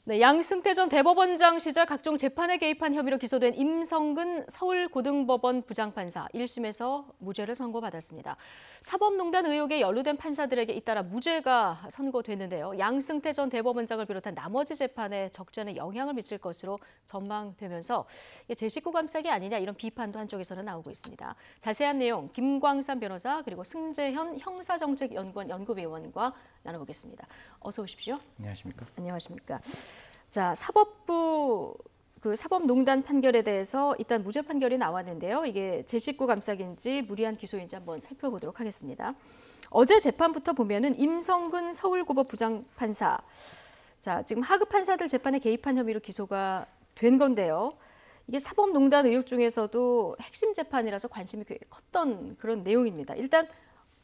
네, 양승태 전 대법원장 시절 각종 재판에 개입한 혐의로 기소된 임성근 서울고등법원 부장판사 1심에서 무죄를 선고받았습니다. 사법농단 의혹에 연루된 판사들에게 잇따라 무죄가 선고됐는데요. 양승태 전 대법원장을 비롯한 나머지 재판에 적지 않은 영향을 미칠 것으로 전망되면서 제19 감싸기 아니냐 이런 비판도 한쪽에서는 나오고 있습니다. 자세한 내용 김광삼 변호사 그리고 승재현 형사정책연구원 연구위원과 나눠보겠습니다. 어서 오십시오. 안녕하십니까? 안녕하십니까? 자, 사법부 사법농단 판결에 대해서 일단 무죄 판결이 나왔는데요. 이게 제19 감싸기인지 무리한 기소인지 한번 살펴보도록 하겠습니다. 어제 재판부터 보면은 임성근 서울고법 부장판사, 자 지금 하급 판사들 재판에 개입한 혐의로 기소가 된 건데요. 이게 사법농단 의혹 중에서도 핵심 재판이라서 관심이 꽤 컸던 그런 내용입니다. 일단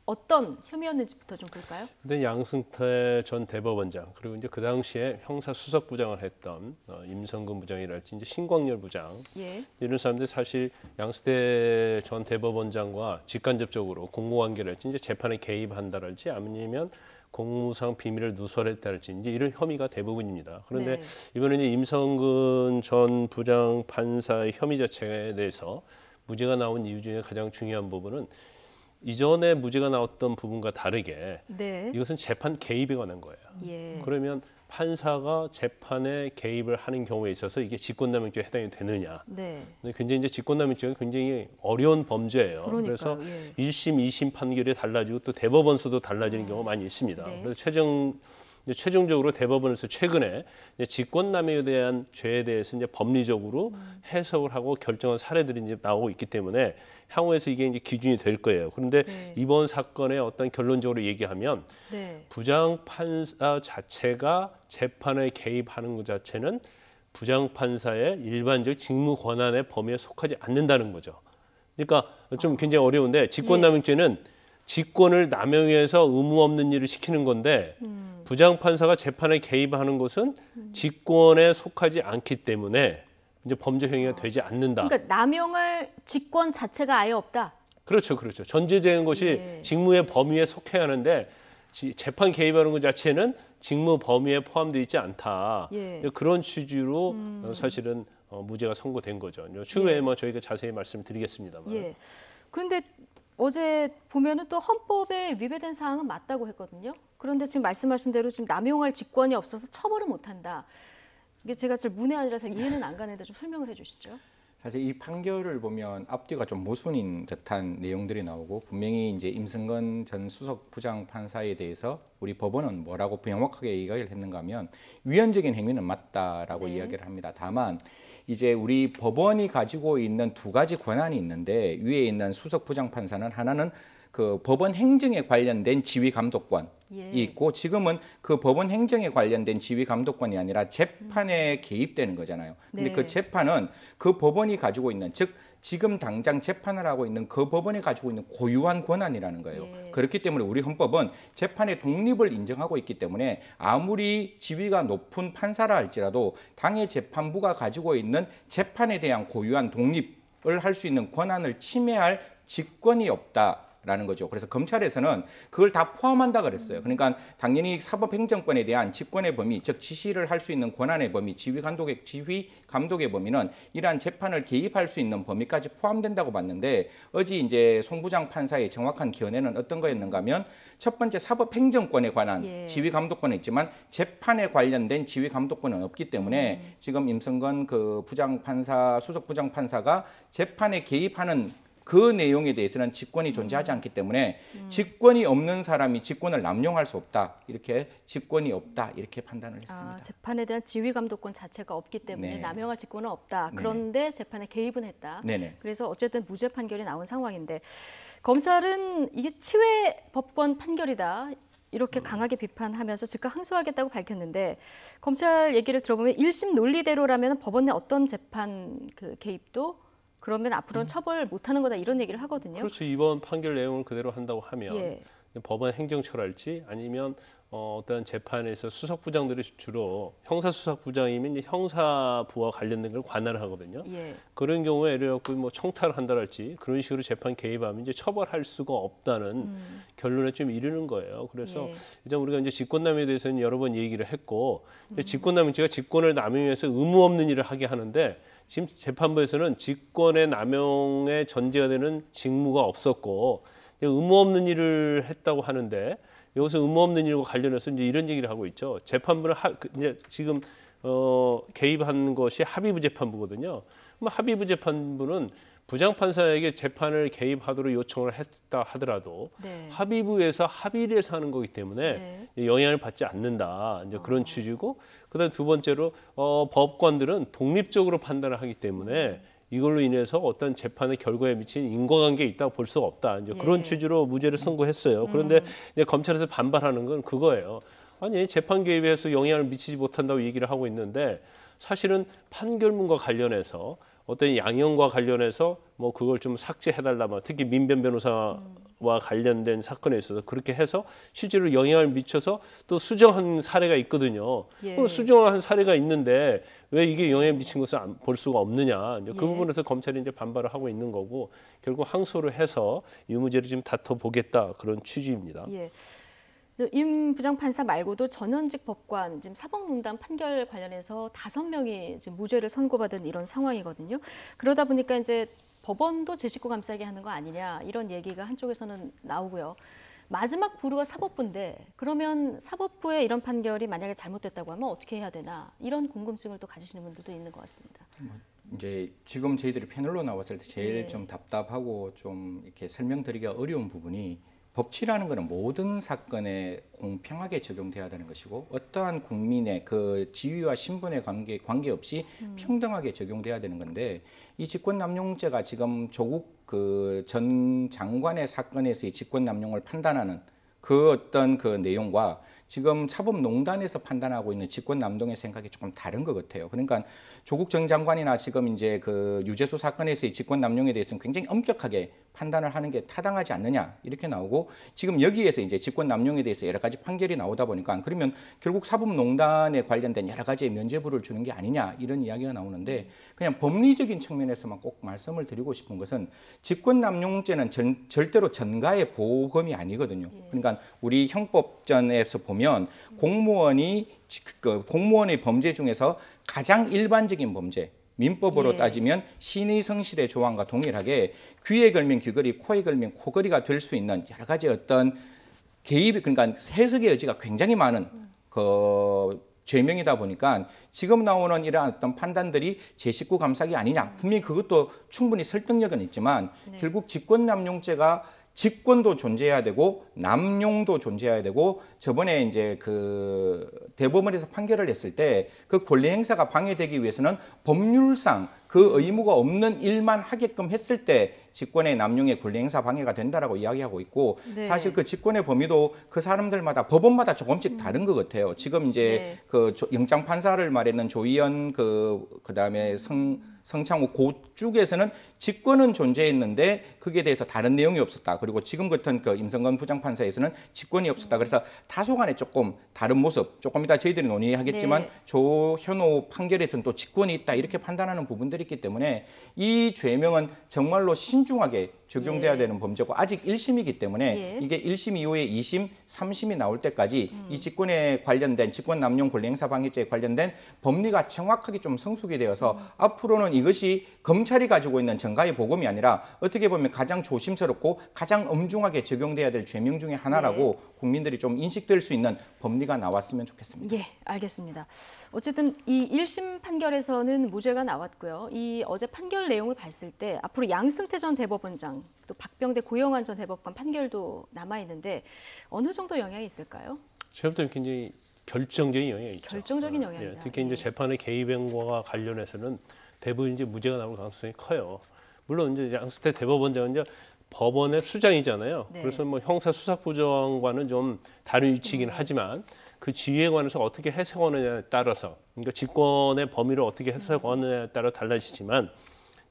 어떤 혐의였는지부터 좀 볼까요? 근데 양승태 전 대법원장 그리고 이제 그 당시에 형사 수석 부장을 했던 임성근 부장이랄지 이제 신광열 부장 이런 사람들이 사실 양승태 전 대법원장과 직간접적으로 공모관계랄지 이제 재판에 개입한다랄지 아니면 공무상 비밀을 누설했다랄지 이제 이런 혐의가 대부분입니다. 그런데 이번에 이제 임성근 전 부장 판사의 혐의 자체에 대해서 무죄가 나온 이유 중에 가장 중요한 부분은 이전에 무죄가 나왔던 부분과 다르게 이것은 재판 개입에 관한 거예요. 그러면 판사가 재판에 개입을 하는 경우에 있어서 이게 직권남용죄에 해당이 되느냐. 굉장히 이제 직권남용죄가 굉장히 어려운 범죄예요. 그래서 1심, 2심 판결이 달라지고 또 대법원 수도 달라지는 경우가 많이 있습니다. 그래서 최종적으로 대법원에서 최근에 직권남용에 대한 죄에 대해서 이제 법리적으로 해석을 하고 결정한 사례들이 이제 나오고 있기 때문에 향후에서 이게 이제 기준이 될 거예요. 그런데 이번 사건의 어떤 결론적으로 얘기하면 부장판사 자체가 재판에 개입하는 것 자체는 부장판사의 일반적 직무 권한의 범위에 속하지 않는다는 거죠. 그러니까 좀 굉장히 어려운데 직권남용죄는 직권을 남용해서 의무 없는 일을 시키는 건데 부장판사가 재판에 개입하는 것은 직권에 속하지 않기 때문에 이제 범죄 행위가 되지 않는다. 그러니까 남용할 직권 자체가 아예 없다. 그렇죠, 그렇죠. 전제된 것이 직무의 범위에 속해야 하는데 재판 개입하는 것 자체는 직무 범위에 포함되어 있지 않다. 그런 취지로 사실은 무죄가 선고된 거죠. 추후에 뭐 저희가 자세히 말씀드리겠습니다만. 그런데 어제 보면은 또 헌법에 위배된 사항은 맞다고 했거든요. 그런데 지금 말씀하신 대로 지금 남용할 직권이 없어서 처벌을 못한다. 이게 제가 잘 문외한이라 잘 이해는 안 가는데 좀 설명을 해주시죠. 사실 이 판결을 보면 앞뒤가 좀 모순인 듯한 내용들이 나오고 분명히 이제 임성근 전 수석 부장 판사에 대해서 우리 법원은 뭐라고 명확하게 이야기를 했는가 하면 위헌적인 행위는 맞다라고 이야기를 합니다. 다만 이제 우리 법원이 가지고 있는 두 가지 권한이 있는데 위에 있는 수석 부장 판사는 하나는 그 법원 행정에 관련된 지휘 감독권이 있고 지금은 그 법원 행정에 관련된 지휘 감독권이 아니라 재판에 개입되는 거잖아요. 근데 그 재판은 그 법원이 가지고 있는 즉 지금 당장 재판을 하고 있는 그 법원이 가지고 있는 고유한 권한이라는 거예요. 그렇기 때문에 우리 헌법은 재판의 독립을 인정하고 있기 때문에 아무리 지위가 높은 판사라 할지라도 당해 재판부가 가지고 있는 재판에 대한 고유한 독립을 할 수 있는 권한을 침해할 직권이 없다. 라는 거죠. 그래서 검찰에서는 그걸 다 포함한다 그랬어요. 그러니까 당연히 사법행정권에 대한 직권의 범위, 즉 지시를 할 수 있는 권한의 범위, 지휘 감독의 범위는 이러한 재판을 개입할 수 있는 범위까지 포함된다고 봤는데 어제 이제 송 부장 판사의 정확한 견해는 어떤 거였는가 하면 첫 번째 사법행정권에 관한 지휘 감독권은 있지만 재판에 관련된 지휘 감독권은 없기 때문에 지금 임성근 그 부장 판사, 수석 부장 판사가 재판에 개입하는 그 내용에 대해서는 직권이 존재하지 않기 때문에 직권이 없는 사람이 직권을 남용할 수 없다. 이렇게 직권이 없다. 이렇게 판단을 했습니다. 재판에 대한 지휘 감독권 자체가 없기 때문에 남용할 직권은 없다. 그런데 재판에 개입은 했다. 그래서 어쨌든 무죄 판결이 나온 상황인데 검찰은 이게 치외 법권 판결이다. 이렇게 강하게 비판하면서 즉각 항소하겠다고 밝혔는데 검찰 얘기를 들어보면 1심 논리대로라면 법원 내 어떤 재판 개입도 그러면 앞으로는 처벌 못하는 거다 이런 얘기를 하거든요. 그렇죠. 이번 판결 내용을 그대로 한다고 하면 법원 행정처랄지 아니면 어떤 재판에서 수석부장들이 주로 형사수석부장이면 이제 형사부와 관련된 걸 관할을 하거든요. 예. 그런 경우에 예를 들어 뭐 청탁을 한다랄지 그런 식으로 재판 개입하면 이제 처벌할 수가 없다는 결론에 좀 이르는 거예요. 그래서 예. 이제 우리가 이제 직권남용에 대해서는 여러 번 얘기를 했고 직권남용죄가 직권을 남용해서 의무 없는 일을 하게 하는데 지금 재판부에서는 직권의 남용의 전제가 되는 직무가 없었고 의무 없는 일을 했다고 하는데 여기서 의무 없는 일과 관련해서 이제 이런 얘기를 하고 있죠. 재판부는 이제 지금 개입한 것이 합의부 재판부거든요. 그럼 합의부 재판부는 부장판사에게 재판을 개입하도록 요청을 했다 하더라도 네. 합의부에서 합의를 해서 하는 거기 때문에 영향을 받지 않는다. 이제 그런 취지고, 그다음 두 번째로 법관들은 독립적으로 판단을 하기 때문에 이걸로 인해서 어떤 재판의 결과에 미친 인과관계가 있다고 볼 수가 없다. 이제 그런 취지로 무죄를 선고했어요. 그런데 이제 검찰에서 반발하는 건 그거예요. 아니 재판 개입에서 영향을 미치지 못한다고 얘기를 하고 있는데 사실은 판결문과 관련해서 어떤 양형과 관련해서 뭐 그걸 좀 삭제해달라, 특히 민변 변호사와 관련된 사건에 있어서 그렇게 해서 실제로 영향을 미쳐서 또 수정한 사례가 있거든요. 예. 수정한 사례가 있는데 왜 이게 영향을 미친 것을 볼 수가 없느냐. 이제 그 부분에서 검찰이 이제 반발을 하고 있는 거고 결국 항소를 해서 유무죄를 지금 다퉈보겠다 그런 취지입니다. 예. 임 부장판사 말고도 전현직 법관 지금 사법농단 판결 관련해서 5명이 지금 무죄를 선고받은 이런 상황이거든요. 그러다 보니까 이제 법원도 제 식구 감싸게 하는 거 아니냐 이런 얘기가 한쪽에서는 나오고요. 마지막 보루가 사법부인데 그러면 사법부의 이런 판결이 만약에 잘못됐다고 하면 어떻게 해야 되나 이런 궁금증을 또 가지시는 분들도 있는 것 같습니다. 이제 지금 저희들이 패널로 나왔을 때 제일 좀 답답하고 좀 이렇게 설명드리기가 어려운 부분이 법치라는 것은 모든 사건에 공평하게 적용돼야 되는 것이고 어떠한 국민의 그 지위와 신분에 관계없이 평등하게 적용돼야 되는 건데 이 직권남용죄가 지금 조국 그 전 장관의 사건에서의 직권남용을 판단하는 그 어떤 그 내용과 지금 사법농단에서 판단하고 있는 직권남용의 생각이 조금 다른 것 같아요. 그러니까 조국 전 장관이나 지금 이제 그 유재수 사건에서의 직권남용에 대해서는 굉장히 엄격하게 판단을 하는 게 타당하지 않느냐 이렇게 나오고 지금 여기에서 이제 직권남용에 대해서 여러 가지 판결이 나오다 보니까 그러면 결국 사법농단에 관련된 여러 가지의 면죄부를 주는 게 아니냐 이런 이야기가 나오는데 그냥 법리적인 측면에서만 꼭 말씀을 드리고 싶은 것은 직권남용죄는 절대로 전가의 보험이 아니거든요. 그러니까 우리 형법전에서 보면 공무원의 범죄 중에서 가장 일반적인 범죄 민법으로 따지면 신의 성실의 조항과 동일하게 귀에 걸면 귀걸이, 코에 걸면 코걸이가 될 수 있는 여러 가지 어떤 개입, 그러니까 해석의 여지가 굉장히 많은 그 죄명이다 보니까 지금 나오는 이러한 어떤 판단들이 제 식구 감싸기 아니냐. 분명히 그것도 충분히 설득력은 있지만 결국 직권남용죄가 직권도 존재해야 되고 남용도 존재해야 되고 저번에 이제 그 대법원에서 판결을 했을 때 그 권리 행사가 방해되기 위해서는 법률상 그 의무가 없는 일만 하게끔 했을 때 직권의 남용의 권리 행사 방해가 된다라고 이야기하고 있고 사실 그 직권의 범위도 그 사람들마다 법원마다 조금씩 다른 것 같아요. 지금 이제 그 영장 판사를 말했는 조희연 그다음에 성창호 그쪽에서는 직권은 존재했는데 거기에 대해서 다른 내용이 없었다. 그리고 지금 같은 그 임성건 부장판사에서는 직권이 없었다. 그래서 다소간에 조금 다른 모습, 조금 이따 저희들이 논의하겠지만 조현호 판결에서는 또 직권이 있다. 이렇게 판단하는 부분들이 있기 때문에 이 죄명은 정말로 신중하게 적용돼야 되는 범죄고 아직 1심이기 때문에 이게 1심 이후에 2심, 3심이 나올 때까지 이 직권에 관련된 직권남용 권리행사방해죄에 관련된 법리가 정확하게 좀 성숙이 되어서 앞으로는 이것이 검찰이 가지고 있는 전가의 보검이 아니라 어떻게 보면 가장 조심스럽고 가장 엄중하게 적용돼야 될 죄명 중에 하나라고 국민들이 좀 인식될 수 있는 법리가 나왔으면 좋겠습니다. 예, 알겠습니다. 어쨌든 이 1심 판결에서는 무죄가 나왔고요. 이 어제 판결 내용을 봤을 때 앞으로 양승태 전 대법원장 또 박병대 고영환 전 대법관 판결도 남아 있는데 어느 정도 영향이 있을까요? 제가 볼 때는 굉장히 결정적인 영향이 있죠. 결정적인 영향이다. 예, 특히 이제 재판의 개입한 거와 관련해서는 대부분 이제 무죄가 나올 가능성이 커요. 물론 이제 양승태 대법원장은 이제 법원의 수장이잖아요. 그래서 뭐 형사 수사부장과는 좀 다른 위치이긴 하지만 그 지위에 관해서 어떻게 해석하느냐에 따라서, 그러니까 직권의 범위를 어떻게 해석하느냐에 따라 달라지지만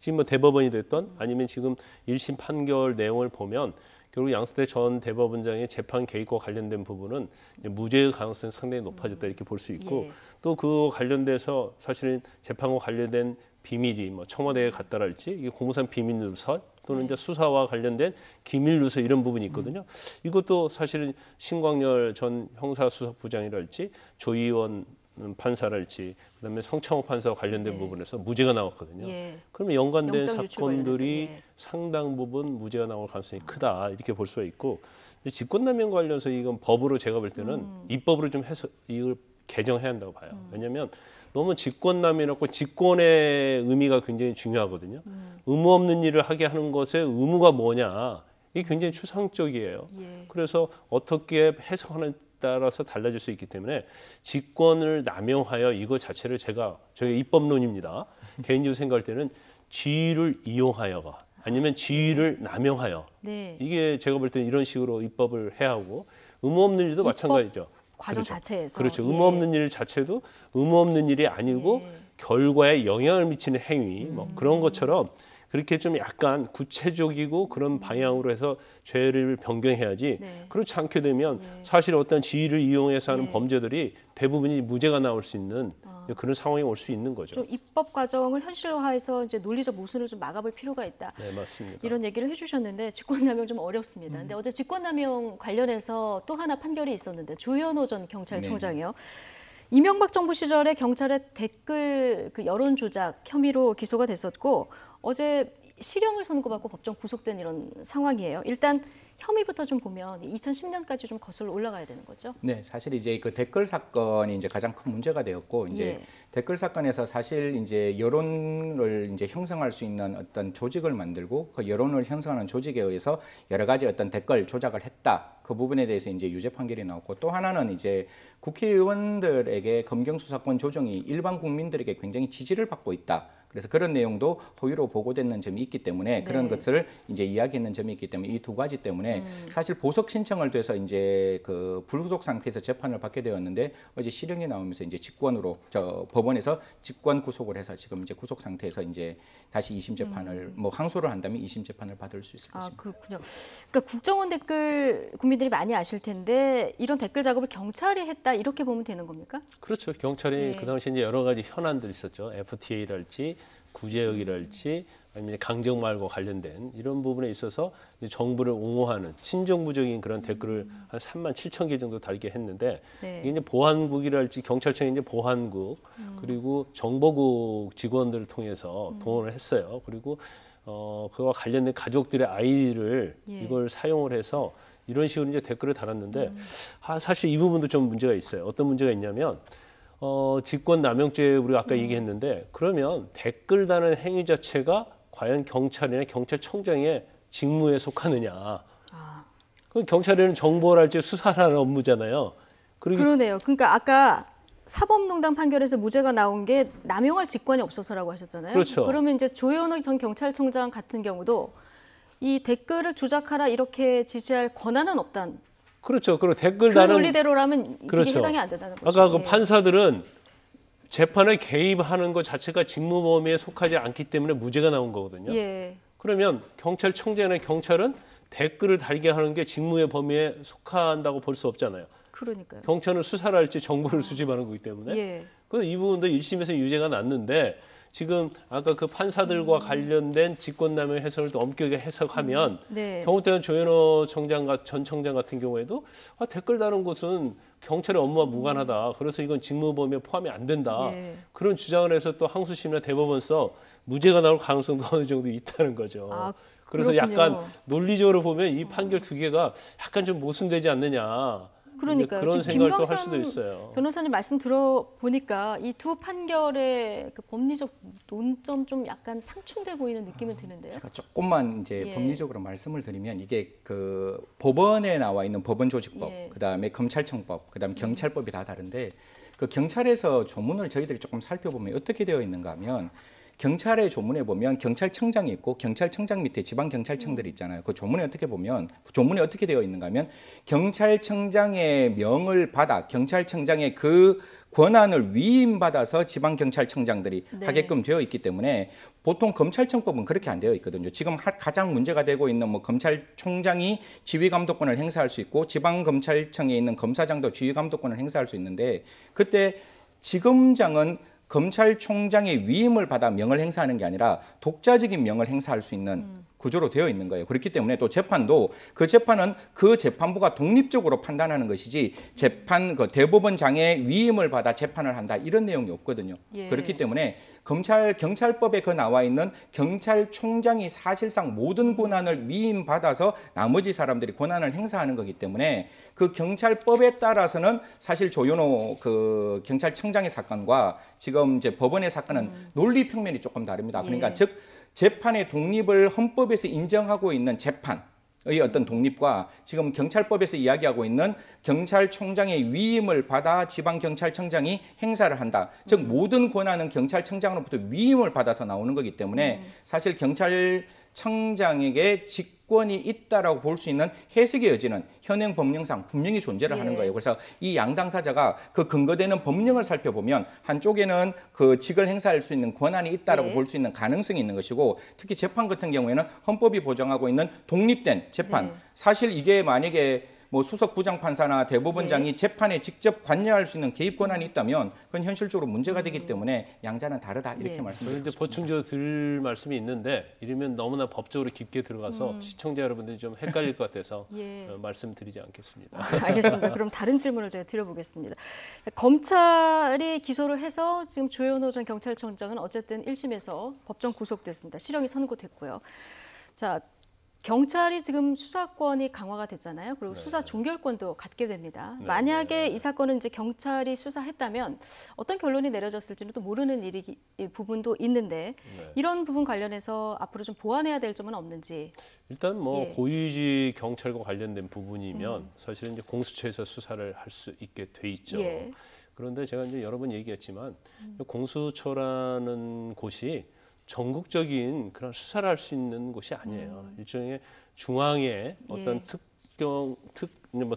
지금 뭐 대법원이 됐던 아니면 지금 1심 판결 내용을 보면 결국 양승태 전 대법원장의 재판 개입과 관련된 부분은 무죄의 가능성이 상당히 높아졌다 이렇게 볼 수 있고 예. 또 그 관련돼서 사실은 재판과 관련된 비밀이 뭐 청와대에 갔다랄지 이게 공무상 비밀 누설 또는 이제 수사와 관련된 기밀 누설 이런 부분이 있거든요. 이것도 사실은 신광열 전 형사수석부장이랄지 조희원 판사랄지 그다음에 성창호 판사와 관련된 부분에서 무죄가 나왔거든요. 예. 그러면 연관된 영장 유출 사건들이 관련해서, 예. 상당 부분 무죄가 나올 가능성이 크다 이렇게 볼 수가 있고 직권남용 관련해서 이건 법으로 제가 볼 때는 입법으로 좀 해서 이걸 개정해야 한다고 봐요. 왜냐하면 너무 직권남용이라고 직권의 의미가 굉장히 중요하거든요. 의무 없는 일을 하게 하는 것의 의무가 뭐냐 이게 굉장히 추상적이에요. 예. 그래서 어떻게 해석하는 따라서 달라질 수 있기 때문에 직권을 남용하여 이거 자체를 저희 입법론입니다. 개인적으로 생각할 때는 지위를 이용하여가 아니면 지위를 남용하여 네. 이게 제가 볼 때는 이런 식으로 입법을 해야 하고 의무 없는 일도 마찬가지죠. 과정 그렇죠. 자체에서. 그렇죠. 예. 의무 없는 일 자체도 의무 없는 일이 아니고 예. 결과에 영향을 미치는 행위 뭐 그런 것처럼 그렇게 좀 약간 구체적이고 그런 방향으로 해서 죄를 변경해야지 네. 그렇지 않게 되면 사실 어떤 지위를 이용해서 하는 네. 범죄들이 대부분이 무죄가 나올 수 있는 그런 상황이 올 수 있는 거죠. 좀 입법 과정을 현실화해서 이제 논리적 모순을 좀 막아볼 필요가 있다. 네, 맞습니다. 이런 얘기를 해주셨는데 직권남용 좀 어렵습니다. 근데 어제 직권남용 관련해서 또 하나 판결이 있었는데 조현오 전 경찰청장이요. 이명박 정부 시절에 경찰의 댓글 그 여론 조작 혐의로 기소가 됐었고 어제 실형을 선고받고 법정 구속된 이런 상황이에요. 일단 혐의부터 좀 보면 2010년까지 좀 거슬러 올라가야 되는 거죠. 네, 사실 이제 그 댓글 사건이 이제 가장 큰 문제가 되었고 이제 예. 댓글 사건에서 사실 이제 여론을 이제 형성할 수 있는 어떤 조직을 만들고 그 여론을 형성하는 조직에 의해서 여러 가지 어떤 댓글 조작을 했다. 그 부분에 대해서 이제 유죄 판결이 나왔고 또 하나는 이제 국회의원들에게 검경 수사권 조정이 일반 국민들에게 굉장히 지지를 받고 있다. 그래서 그런 내용도 허위로 보고되는 점이 있기 때문에 그런 것을 이제 이야기했는 점이 있기 때문에 이 두 가지 때문에 사실 보석 신청을 돼서 이제 그 불구속 상태에서 재판을 받게 되었는데 어제 실형이 나오면서 이제 직권으로 법원에서 직권 구속을 해서 지금 이제 구속 상태에서 이제 다시 2심 재판을 뭐 항소를 한다면 2심 재판을 받을 수 있을 것입니다. 그렇군요. 그러니까 국정원 댓글 국민들이 많이 아실 텐데 이런 댓글 작업을 경찰이 했다 이렇게 보면 되는 겁니까? 그렇죠. 경찰이 네. 그 당시에 이제 여러 가지 현안들이 있었죠. FTA랄지 구제역이랄지 아니면 강정마을과 관련된 이런 부분에 있어서 이제 정부를 옹호하는 친정부적인 그런 댓글을 한 3만 7천 개 정도 달게 했는데 네. 이게 이제 보안국이랄지 경찰청의 이제 보안국 그리고 정보국 직원들을 통해서 동원을 했어요. 그리고 그와 관련된 가족들의 아이를 예. 이걸 사용을 해서 이런 식으로 이제 댓글을 달았는데 사실 이 부분도 좀 문제가 있어요. 어떤 문제가 있냐면 직권남용죄 우리가 아까 얘기했는데 그러면 댓글 다는 행위 자체가 과연 경찰이나 경찰청장의 직무에 속하느냐? 그럼 경찰에는 정보랄지 수사라는 업무잖아요. 그러네요. 그러니까 아까 사법농단 판결에서 무죄가 나온 게 남용할 직권이 없어서라고 하셨잖아요. 그렇죠. 그러면 이제 조현호 전 경찰청장 같은 경우도 이 댓글을 조작하라 이렇게 지시할 권한은 없다는. 그렇죠. 그리고 댓글 그 다는 논리대로라면 이게 그렇죠. 해당이 안 된다는 거죠. 아까 그 예. 판사들은 재판에 개입하는 것 자체가 직무 범위에 속하지 않기 때문에 무죄가 나온 거거든요. 예. 그러면 경찰청장이나 경찰은 댓글을 달게 하는 게 직무의 범위에 속한다고 볼 수 없잖아요. 그러니까요. 경찰은 수사를 할지 정보를 수집하는 거기 때문에 예. 그래서 이 부분도 1심에서 유죄가 났는데 지금 아까 그 판사들과 관련된 직권남용 해석을 또 엄격하게 해석하면 네. 경우 때는 조현호 전 청장 같은 경우에도 댓글 다는 것은 경찰의 업무와 무관하다. 그래서 이건 직무 범위에 포함이 안 된다. 예. 그런 주장을 해서 또 항소심이나 대법원서 무죄가 나올 가능성도 어느 정도 있다는 거죠. 그래서 그렇군요. 약간 논리적으로 보면 이 판결 두 개가 약간 좀 모순되지 않느냐. 그러니까요. 그런 지금 생각을 또 할 김광삼 수도 있어요. 변호사님 말씀 들어보니까 이 두 판결의 그 법리적 논점 좀 약간 상충돼 보이는 느낌은 드는데요. 제가 조금만 이제 예. 법리적으로 말씀을 드리면 이게 그 법원에 나와 있는 법원조직법, 예. 그다음에 검찰청법, 그다음에 경찰법이 다 다른데 그 경찰에서 조문을 저희들이 조금 살펴보면 어떻게 되어 있는가 하면 경찰의 조문에 보면 경찰청장이 있고 경찰청장 밑에 지방경찰청들이 있잖아요. 그 조문에 어떻게 보면 조문에 어떻게 되어 있는가 하면 경찰청장의 명을 받아 경찰청장의 그 권한을 위임받아서 지방경찰청장들이 네. 하게끔 되어 있기 때문에 보통 검찰청법은 그렇게 안 되어 있거든요. 지금 가장 문제가 되고 있는 뭐 검찰총장이 지휘감독권을 행사할 수 있고 지방검찰청에 있는 검사장도 지휘감독권을 행사할 수 있는데 그때 지검장은 검찰총장의 위임을 받아 명을 행사하는 게 아니라 독자적인 명을 행사할 수 있는 구조로 되어 있는 거예요. 그렇기 때문에 또 재판도 그 재판은 그 재판부가 독립적으로 판단하는 것이지 재판 그 대법원장의 위임을 받아 재판을 한다 이런 내용이 없거든요. 예. 그렇기 때문에 경찰법에 그 나와 있는 경찰총장이 사실상 모든 권한을 위임받아서 나머지 사람들이 권한을 행사하는 거기 때문에 그 경찰법에 따라서는 사실 조현호 그 경찰청장의 사건과 지금 이제 법원의 사건은 논리 평면이 조금 다릅니다. 그러니까 예. 즉 재판의 독립을 헌법에서 인정하고 있는 재판의 어떤 독립과 지금 경찰법에서 이야기하고 있는 경찰총장의 위임을 받아 지방경찰청장이 행사를 한다. 즉 모든 권한은 경찰청장으로부터 위임을 받아서 나오는 거기 때문에 사실 경찰청장에게 직권이 있다라고 볼 수 있는 해석의 여지는 현행 법령상 분명히 존재를 하는 거예요. 그래서 이 양 당사자가 그 근거되는 법령을 살펴보면 한쪽에는 그 직을 행사할 수 있는 권한이 있다라고 볼 수 있는 가능성이 있는 것이고 특히 재판 같은 경우에는 헌법이 보장하고 있는 독립된 재판 사실 이게 만약에 뭐 수석 부장판사나 대법원장이 재판에 직접 관여할 수 있는 개입 권한이 있다면 그건 현실적으로 문제가 되기 때문에 양자는 다르다 이렇게 말씀드리고 그런데 싶습니다. 보충적으로 드릴 말씀이 있는데 이러면 너무나 법적으로 깊게 들어가서 시청자 여러분들이 좀 헷갈릴 것 같아서 말씀드리지 않겠습니다. 알겠습니다. 그럼 다른 질문을 제가 드려보겠습니다. 검찰이 기소를 해서 지금 조현호 전 경찰청장은 어쨌든 1심에서 법정 구속됐습니다. 실형이 선고됐고요. 자, 경찰이 지금 수사권이 강화가 됐잖아요. 그리고 수사 종결권도 갖게 됩니다. 만약에 이 사건은 이제 경찰이 수사했다면 어떤 결론이 내려졌을지는 또 모르는 부분도 있는데 이런 부분 관련해서 앞으로 좀 보완해야 될 점은 없는지. 일단 뭐 고위직 경찰과 관련된 부분이면 사실은 이제 공수처에서 수사를 할 수 있게 돼 있죠. 그런데 제가 이제 여러 번 얘기했지만 공수처라는 곳이 전국적인 그런 수사를 할 수 있는 곳이 아니에요. 일종의 중앙의 어떤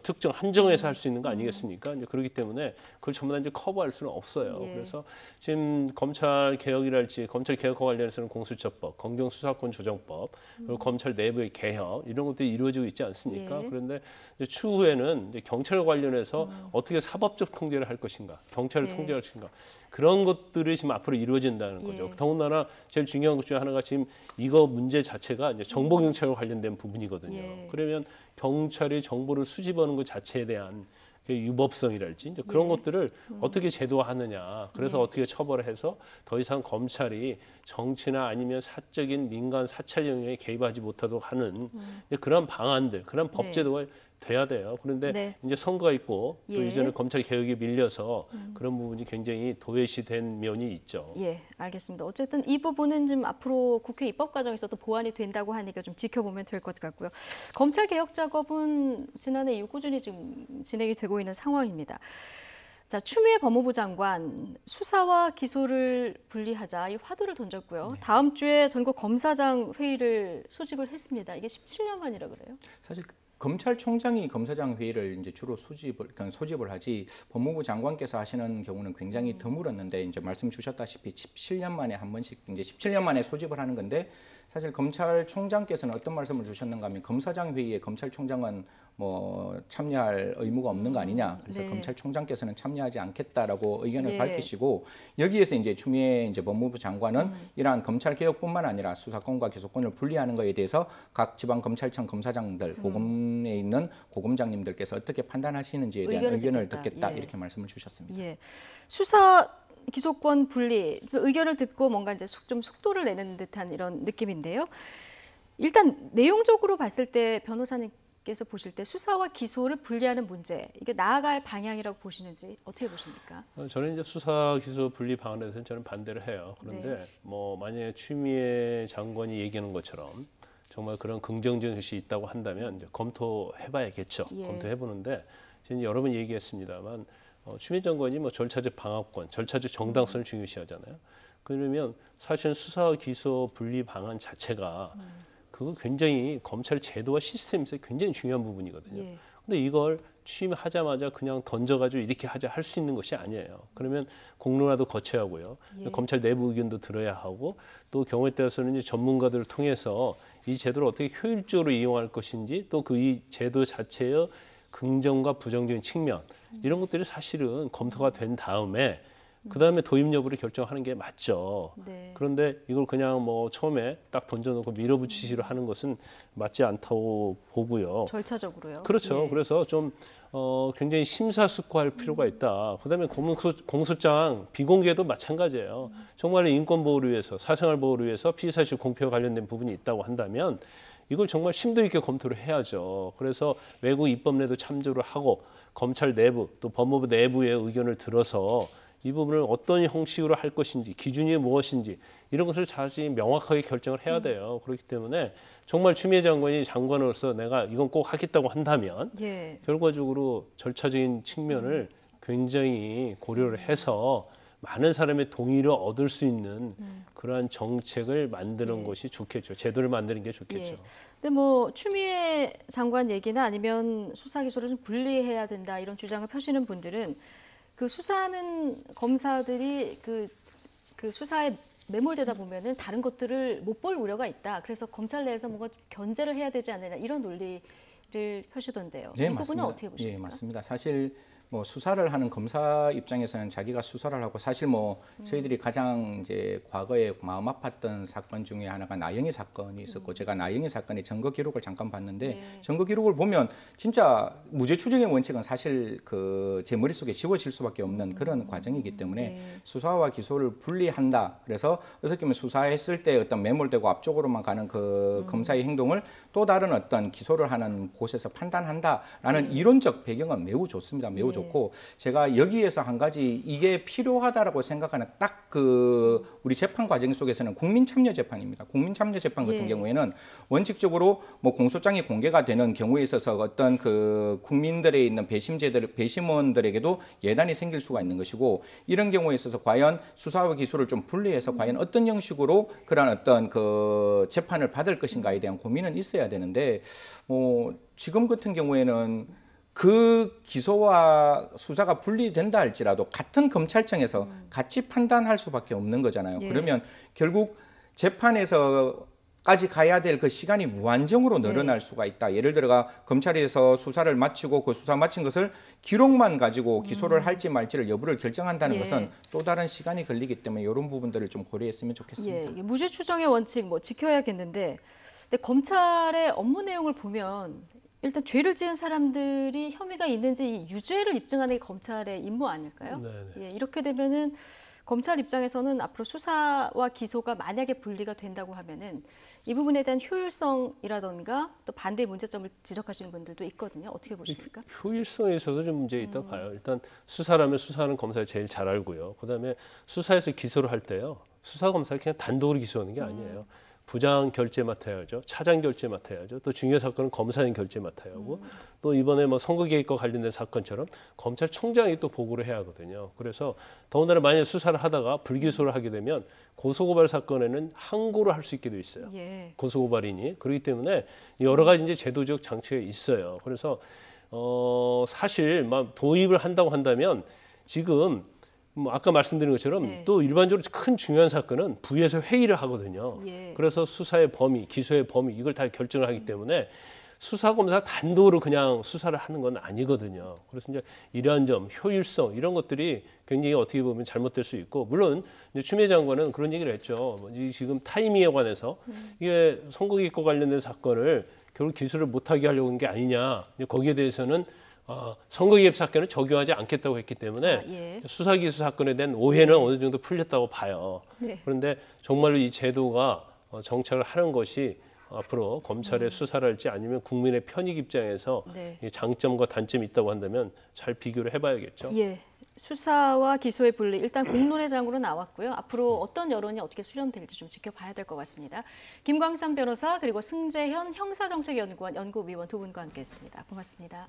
특정 한정에서 할 수 있는 거 아니겠습니까? 이제 그렇기 때문에 그걸 전부 다 이제 커버할 수는 없어요. 그래서 지금 검찰 개혁이랄지 검찰 개혁과 관련해서는 공수처법, 검경수사권 조정법, 그리고 검찰 내부의 개혁 이런 것들이 이루어지고 있지 않습니까? 그런데 이제 추후에는 이제 경찰과 관련해서 어떻게 사법적 통제를 할 것인가, 경찰을 통제할 것인가 그런 것들이 지금 앞으로 이루어진다는 거죠. 더군다나 제일 중요한 것 중에 하나가 지금 이거 문제 자체가 이제 정보 경찰과 관련된 부분이거든요. 그러면 경찰이 정보를 수집하는 것 자체에 대한 그 유법성이랄지 이제 그런 것들을 어떻게 제도화하느냐. 그래서 어떻게 처벌해서 더 이상 검찰이 정치나 아니면 사적인 민간 사찰 영역에 개입하지 못하도록 하는 그런 방안들, 그런 법제도가 돼야 돼요. 그런데 이제 선거가 있고 또 이전에 검찰 개혁에 밀려서 그런 부분이 굉장히 도외시된 면이 있죠. 알겠습니다. 어쨌든 이 부분은 좀 앞으로 국회 입법 과정에서도 보완이 된다고 하니까 좀 지켜보면 될 것 같고요. 검찰 개혁 작업은 지난해 이후 꾸준히 지금 진행이 되고 있는 상황입니다. 자, 추미애 법무부 장관 수사와 기소를 분리하자 이 화두를 던졌고요. 다음 주에 전국 검사장 회의를 소집을 했습니다. 이게 17년 만이라 그래요? 사실 검찰총장이 검사장 회의를 이제 주로 소집을 하지 법무부 장관께서 하시는 경우는 굉장히 드물었는데 이제 말씀 주셨다시피 17년 만에 한 번씩 이제 17년 만에 소집을 하는 건데 사실 검찰총장께서는 어떤 말씀을 주셨는가 하면 검사장 회의에 검찰총장은 뭐 참여할 의무가 없는 거 아니냐. 그래서 검찰총장께서는 참여하지 않겠다라고 의견을 밝히시고 여기에서 이제 추미애 이제 법무부 장관은 이러한 검찰 개혁뿐만 아니라 수사권과 기소권을 분리하는 것에 대해서 각 지방 검찰청 검사장들 고검에 있는 고검장님들께서 어떻게 판단하시는지에 대한 의견을 듣겠다 이렇게 말씀을 주셨습니다. 수사 기소권 분리 의견을 듣고 뭔가 이제 좀 속도를 내는 듯한 이런 느낌인데요. 일단 내용적으로 봤을 때 변호사님께서 보실 때 수사와 기소를 분리하는 문제 이게 나아갈 방향이라고 보시는지 어떻게 보십니까? 저는 이제 수사 기소 분리 방안에 대해서는 저는 반대를 해요. 그런데 뭐 만약에 추미애 장관이 얘기하는 것처럼 정말 그런 긍정적인 것이 있다고 한다면 이제 검토해봐야겠죠. 검토해보는데 지금 여러 번 얘기했습니다만 추미애 장관이 뭐 절차적 방어권, 절차적 정당성을 중요시하잖아요. 그러면 사실은 수사와 기소 분리 방안 자체가 그거 굉장히 검찰 제도와 시스템에서 굉장히 중요한 부분이거든요. 예. 근데 이걸 취임하자마자 그냥 던져가지고 이렇게 하자 할 수 있는 것이 아니에요. 그러면 공론화도 거쳐야 하고요. 예. 검찰 내부 의견도 들어야 하고 또 경우에 따라서는 이제 전문가들을 통해서 이 제도를 어떻게 효율적으로 이용할 것인지 또 그 이 제도 자체의 긍정과 부정적인 측면 이런 것들이 사실은 검토가 된 다음에 그 다음에 도입 여부를 결정하는 게 맞죠. 네. 그런데 이걸 그냥 뭐 처음에 딱 던져놓고 밀어붙이시로 하는 것은 맞지 않다고 보고요. 절차적으로요. 그렇죠. 예. 그래서 좀 굉장히 심사숙고할 필요가 있다. 그다음에 공소장 비공개도 마찬가지예요. 정말 인권 보호를 위해서, 사생활 보호를 위해서 피의사실 공표와 관련된 부분이 있다고 한다면 이걸 정말 심도 있게 검토를 해야죠. 그래서 외국 입법례도 참조를 하고 검찰 내부 또 법무부 내부의 의견을 들어서 이 부분을 어떤 형식으로 할 것인지 기준이 무엇인지 이런 것을 자세히 명확하게 결정을 해야 돼요. 그렇기 때문에 정말 추미애 장관이 장관으로서 내가 이건 꼭 하겠다고 한다면 예. 결과적으로 절차적인 측면을 굉장히 고려를 해서 많은 사람의 동의를 얻을 수 있는 그러한 정책을 만드는 것이 좋겠죠. 제도를 만드는 게 좋겠죠. 예. 근데 뭐 추미애 장관 얘기나 아니면 수사 기소를 좀 분리해야 된다 이런 주장을 펴시는 분들은 그 수사하는 검사들이 그 수사에 매몰되다 보면은 다른 것들을 못 볼 우려가 있다. 그래서 검찰 내에서 뭔가 견제를 해야 되지 않느냐 이런 논리를 펴시던데요. 네, 이 부분은 맞습니다. 어떻게 보십니까? 예, 맞습니다. 사실 뭐 수사를 하는 검사 입장에서는 자기가 수사를 하고 사실 뭐 저희들이 가장 이제 과거에 마음 아팠던 사건 중에 하나가 나영희 사건이 있었고 제가 나영희 사건의 증거 기록을 잠깐 봤는데 네. 증거 기록을 보면 진짜 무죄 추정의 원칙은 사실 그 제 머릿속에 지워질 수밖에 없는 그런 과정이기 때문에 네. 수사와 기소를 분리한다. 그래서 어떻게 보면 수사했을 때 어떤 매몰되고 앞쪽으로만 가는 그 검사의 행동을 또 다른 어떤 기소를 하는 곳에서 판단한다라는 이론적 배경은 매우 좋습니다. 매우 좋고 제가 여기에서 한 가지 이게 필요하다라고 생각하는 딱 그 우리 재판 과정 속에서는 국민참여재판입니다. 국민참여재판 같은 예. 경우에는 원칙적으로 뭐 공소장이 공개가 되는 경우에 있어서 어떤 그 국민들에 있는 배심원들에게도 예단이 생길 수가 있는 것이고 이런 경우에 있어서 과연 수사와 기소를 좀 분리해서 과연 어떤 형식으로 그런 어떤 그 재판을 받을 것인가에 대한 고민은 있어야 되는데 지금 같은 경우에는 그 기소와 수사가 분리된다 할지라도 같은 검찰청에서 같이 판단할 수밖에 없는 거잖아요. 예. 그러면 결국 재판에서까지 가야 될 그 시간이 무한정으로 늘어날 수가 있다. 예를 들어가 검찰에서 수사를 마치고 그 수사 마친 것을 기록만 가지고 기소를 할지 말지를 여부를 결정한다는 예. 것은 또 다른 시간이 걸리기 때문에 이런 부분들을 좀 고려했으면 좋겠습니다. 예, 무죄 추정의 원칙 뭐 지켜야겠는데, 근데 검찰의 업무 내용을 보면 일단 죄를 지은 사람들이 혐의가 있는지 이 유죄를 입증하는 게 검찰의 임무 아닐까요? 네네. 예, 이렇게 되면은 검찰 입장에서는 앞으로 수사와 기소가 만약에 분리가 된다고 하면은 이 부분에 대한 효율성이라던가 또 반대 문제점을 지적하시는 분들도 있거든요. 어떻게 보십니까? 효율성에 있어서 좀 문제 있다 봐요. 일단 수사라면 수사하는 검사를 제일 잘 알고요. 그다음에 수사에서 기소를 할 때요. 수사 검사를 그냥 단독으로 기소하는 게 아니에요. 부장 결재 맡아야 하죠. 차장 결재 맡아야 하죠. 또 중요 사건은 검사장 결재 맡아야 하고 또 이번에 뭐 선거 개입과 관련된 사건처럼 검찰총장이 또 보고를 해야 하거든요. 그래서 더군다나 만약 수사를 하다가 불기소를 하게 되면 고소고발 사건에는 항고를 할 수 있게 돼 있어요. 예. 고소고발인이. 그렇기 때문에 여러 가지 이제 제도적 장치가 있어요. 그래서 사실 막 도입을 한다고 한다면 지금 뭐 아까 말씀드린 것처럼 네. 또 일반적으로 큰 중요한 사건은 부에서 회의를 하거든요. 예. 그래서 수사의 범위, 기소의 범위 이걸 다 결정을 하기 때문에 수사검사 단독으로 그냥 수사를 하는 건 아니거든요. 그래서 이제 이러한 점, 효율성 이런 것들이 굉장히 어떻게 보면 잘못될 수 있고 물론 이제 추미애 장관은 그런 얘기를 했죠. 이 지금 타이밍에 관해서 이게 선거 개입과 관련된 사건을 결국 기소를 못하게 하려고 하는 게 아니냐. 거기에 대해서는 선거 개입 사건을 적용하지 않겠다고 했기 때문에 예. 수사 기소 사건에 대한 오해는 어느 정도 풀렸다고 봐요. 네. 그런데 정말로 이 제도가 정착을 하는 것이 앞으로 검찰의 수사를 할지 아니면 국민의 편익 입장에서 네. 이 장점과 단점이 있다고 한다면 잘 비교를 해봐야겠죠. 예. 수사와 기소의 분리 일단 공론의 장으로 나왔고요. 앞으로 어떤 여론이 어떻게 수렴될지 좀 지켜봐야 될 것 같습니다. 김광삼 변호사 그리고 승재현 형사정책연구원 연구위원 두 분과 함께했습니다. 고맙습니다.